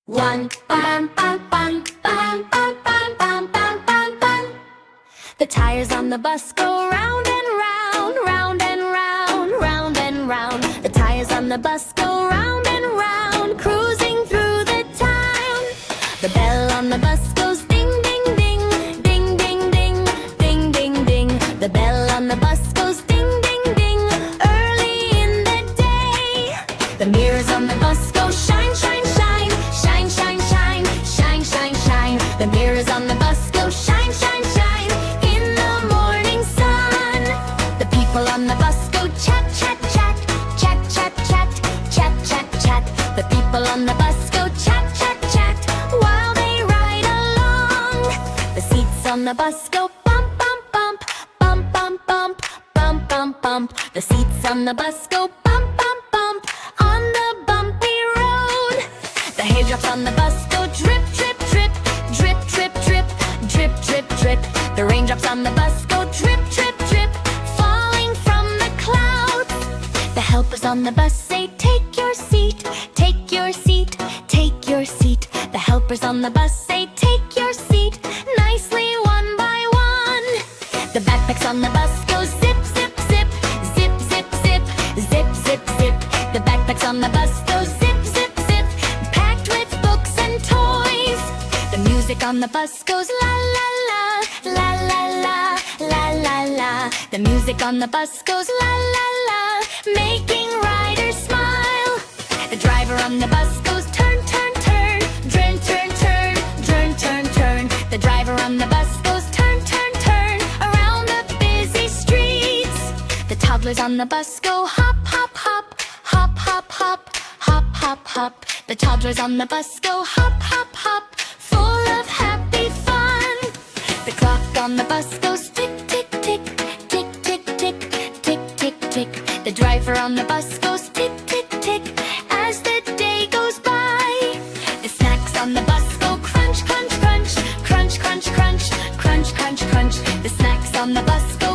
One, bam, bam, bam, bam, bam, bam, bam, bam, bam, bam. The tires on the bus go round and round, round and round, round and round. The tires on the bus go round and round, cruising through the town. The bell on the bus goes ding, ding, ding, ding, ding, ding, ding, ding, ding. The bell on the bus goes ding, ding, ding, early in the day. The mirrors on the bus go shine, shine, shine, shine, shine, shine, shine, shine, shine. The mirrors on the bus go shine, shine, shine in the morning sun. The people on the bus go chat, chat, chat, chat, chat, chat, chat, chat, chat. The people on the bus go chat, chat, chat while they ride along. The seats on the bus go bump, bump, bump, bump, bump, bump, bump, bump, bump. The seats on the bus go bump, bump, bump on the bumpy road. The haildrops on the bus go drip, drip, drip, drip, drip, drip, drip, drip, drip. The raindrops on the bus go drip, drip, drip, falling from the clouds. The helpers on the bus say, take your seat, take your seat, take your seat. The helpers on the bus say, take your seat, nicely one by one. The backpacks on the bus go zip, zip, zip, zip, zip, zip, zip, zip, zip. The backpacks on the bus go zip, zip, zip, packed with books and toys. The music on the bus goes la la la, la la la, la la la. The music on the bus goes la la la, making riders smile. The driver on the bus goes turn, turn, turn, turn, turn, turn, turn, turn, turn. The driver on the bus goes turn, turn, turn around the busy streets. The toddlers on the bus go hop, hop, hop, hop, hop, hop, hop, hop, hop. The toddlers on the bus go hop, hop, hop, full of happy fun. The clock on the bus goes tick, tick, tick, tick, tick, tick, tick, tick, tick. The driver on the bus goes tick, tick, tick as the day goes by. The snacks on the bus go crunch, crunch, crunch, crunch, crunch, crunch, crunch, crunch, crunch. The snacks on the bus go